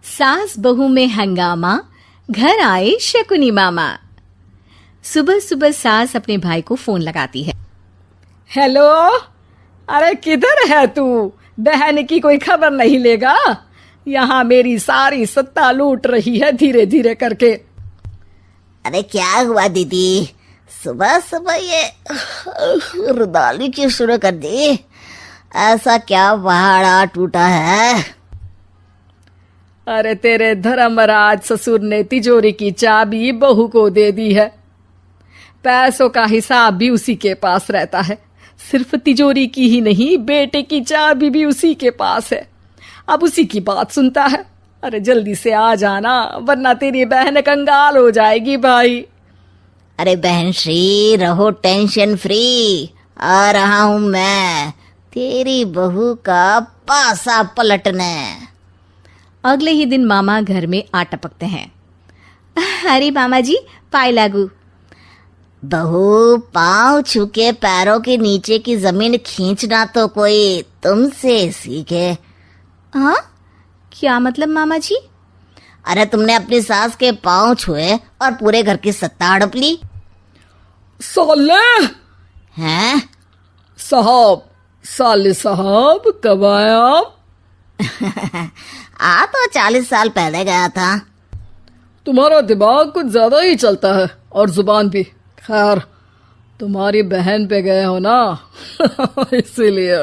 सास बहू में हंगामा, घर आए शकुनी मामा। सुबह सुबह सास अपने भाई को फोन लगाती है। हेलो, अरे किधर है तू? बहन की कोई खबर नहीं लेगा? यहाँ मेरी सारी सत्ता लूट रही है धीरे धीरे करके। अरे क्या हुआ दीदी, सुबह सुबह ये रुदाली क्यों शुरू कर दी? ऐसा क्या पहाड़ा टूटा है? अरे तेरे धर्मराज ससुर ने तिजोरी की चाबी बहू को दे दी है। पैसों का हिसाब भी उसी के पास रहता है। सिर्फ तिजोरी की ही नहीं, बेटे की चाबी भी उसी के पास है। अब उसी की बात सुनता है। अरे जल्दी से आ जाना, वरना तेरी बहन कंगाल हो जाएगी भाई। अरे बहन श्री, रहो टेंशन फ्री। आ रहा हूं मैं, तेरी बहू का पासा पलटने। अगले ही दिन मामा घर में आ टपकते हैं। अरे मामा जी, पाए लागू। बहू, पाँव छूके पैरों के नीचे की जमीन खींचना तो कोई तुमसे सीखे। हाँ, क्या मतलब मामा जी? अरे तुमने अपनी सास के पाँव छुए और पूरे घर की सत्ता हड़प ली। साले हैं? साले साहब कब आए आप? आ तो 40 साल पहले गया था। तुम्हारा दिमाग कुछ ज्यादा ही चलता है और जुबान भी। खैर, तुम्हारी बहन पे गए हो ना इसीलिए।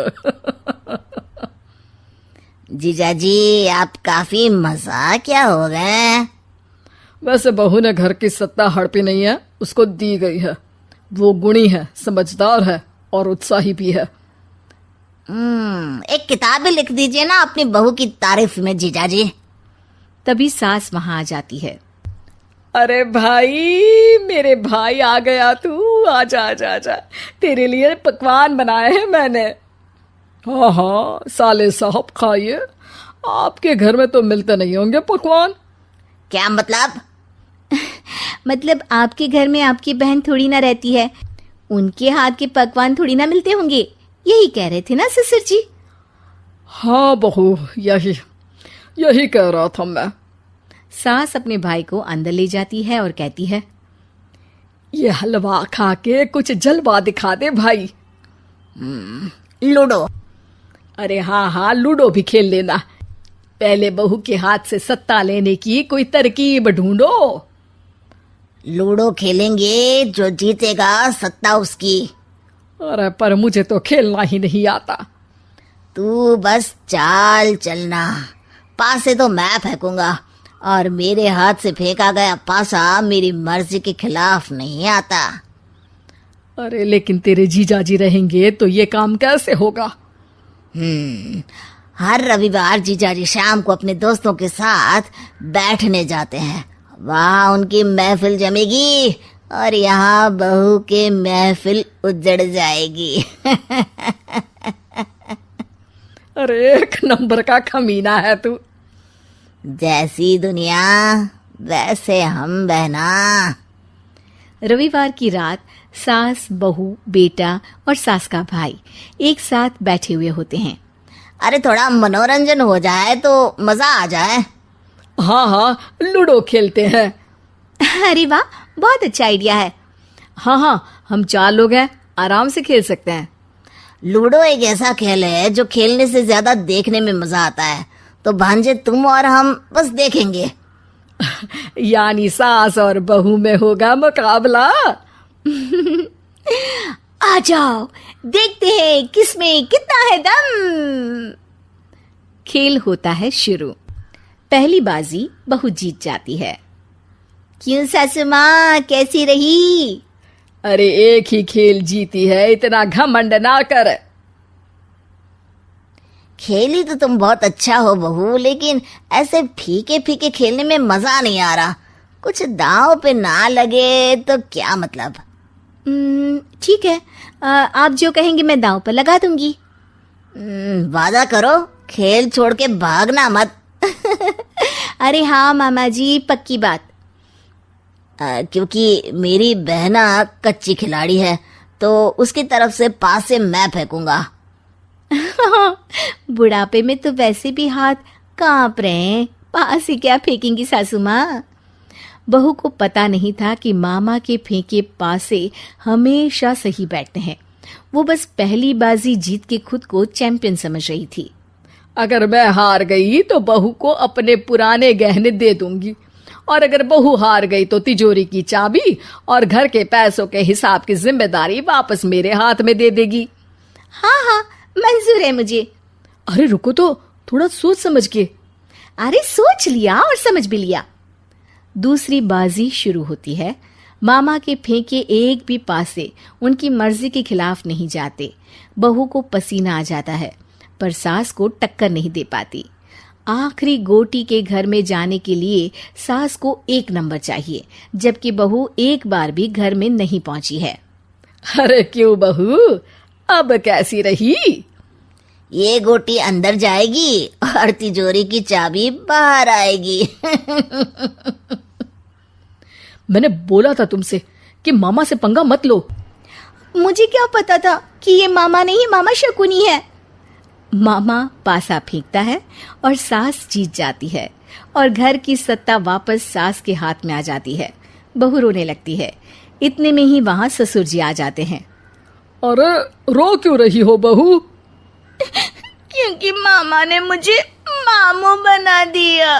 जीजाजी, आप काफी मजाकिया हो गए। वैसे बहू ने घर की सत्ता हड़पी नहीं है, उसको दी गई है। वो गुणी है, समझदार है और उत्साही भी है। एक किताब भी लिख दीजिए ना अपनी बहू की तारीफ में जीजाजी। तभी सास वहां आ जाती है। अरे भाई, मेरे भाई आ गया तू। आजा आजा आजा, तेरे लिए पकवान बनाए हैं मैंने। हाँ हाँ साले साहब, खाइए। आपके घर में तो मिलते नहीं होंगे पकवान। क्या मतलब? मतलब आपके घर में आपकी बहन थोड़ी ना रहती है, उनके हाथ के पकवान थोड़ी ना मिलते होंगे, यही कह रहे थे ना ससुर जी? हाँ बहू, यही कह रहा था मैं। सास अपने भाई को अंदर ले जाती है और कहती है, ये हलवा खा के कुछ जलवा दिखा दे भाई। लूडो। अरे हाँ हाँ, लूडो भी खेल लेना। पहले बहू के हाथ से सत्ता लेने की कोई तरकीब ढूंढो। लूडो खेलेंगे, जो जीतेगा सत्ता उसकी। अरे पर मुझे तो खेलना ही नहीं आता। तू बस चाल चलना, पासे तो मैं फेंकूंगा और मेरे हाथ से फेंका गया पासा मेरी मर्जी के खिलाफ नहीं आता। अरे लेकिन तेरे जीजाजी रहेंगे तो ये काम कैसे होगा? हर रविवार जीजाजी शाम को अपने दोस्तों के साथ बैठने जाते हैं। वहाँ उनकी महफिल जमेगी और यहाँ बहू के महफिल उजड़ जाएगी। अरे एक नंबर का कमीना है तू। जैसी दुनिया वैसे हम बहना। रविवार की रात सास, बहू, बेटा और सास का भाई एक साथ बैठे हुए होते हैं। अरे थोड़ा मनोरंजन हो जाए तो मजा आ जाए। हाँ हाँ, लूडो खेलते हैं। अरे वाह, बहुत अच्छा आइडिया है। हाँ हाँ, हम 4 लोग हैं, आराम से खेल सकते हैं। लूडो एक ऐसा खेल है जो खेलने से ज्यादा देखने में मजा आता है। तो भांजे तुम और हम बस देखेंगे। यानी सास और बहू में होगा मुकाबला। आ जाओ, देखते हैं किसमें कितना है दम। खेल होता है शुरू। पहली बाजी बहू जीत जाती है। क्यों सासू माँ, कैसी रही? अरे एक ही खेल जीती है, इतना घमंड ना कर। खेली तो तुम बहुत अच्छा हो बहू, लेकिन ऐसे फीके फीके खेलने में मजा नहीं आ रहा। कुछ दांव पे ना लगे तो क्या मतलब? ठीक है, आप जो कहेंगे मैं दांव पर लगा दूंगी। वादा करो, खेल छोड़ के भागना मत। अरे हाँ मामा जी, पक्की बात। क्योंकि मेरी बहना कच्ची खिलाड़ी है, तो उसकी तरफ से पास से मैं फेंकूंगा। बुढ़ापे में तो वैसे भी हाथ कांप रहे हैं, पास ही क्या फेंकेंगी सासू माँ। बहू को पता नहीं था कि मामा के फेंके पासे हमेशा सही बैठते हैं। वो बस पहली बाजी जीत के खुद को चैंपियन समझ रही थी। अगर मैं हार गई तो बहू को अपने पुराने गहने दे दूंगी, और अगर बहू हार गई तो तिजोरी की चाबी और घर के पैसों के हिसाब की जिम्मेदारी वापस मेरे हाथ में दे देगी। हाँ हाँ, मंजूर है मुझे। अरे रुको तो, थोड़ा सोच समझ के। अरे सोच लिया और समझ भी लिया। दूसरी बाजी शुरू होती है। मामा के फेंके एक भी पासे उनकी मर्जी के खिलाफ नहीं जाते। बहू को पसीना आ जाता है, पर सास को टक्कर नहीं दे पाती। आखिरी गोटी के घर में जाने के लिए सास को 1 नंबर चाहिए, जबकि बहू एक बार भी घर में नहीं पहुंची है। अरे क्यों बहू, अब कैसी रही? ये गोटी अंदर जाएगी और तिजोरी की चाबी बाहर आएगी। मैंने बोला था तुमसे कि मामा से पंगा मत लो। मुझे क्या पता था कि ये मामा नहीं, मामा शकुनी है। मामा पासा फेंकता है और सास जीत जाती है और घर की सत्ता वापस सास के हाथ में आ जाती है। बहू रोने लगती है। इतने में ही वहां ससुर जी आ जाते हैं। अरे रो क्यों रही हो बहू? क्योंकि मामा ने मुझे मामू बना दिया।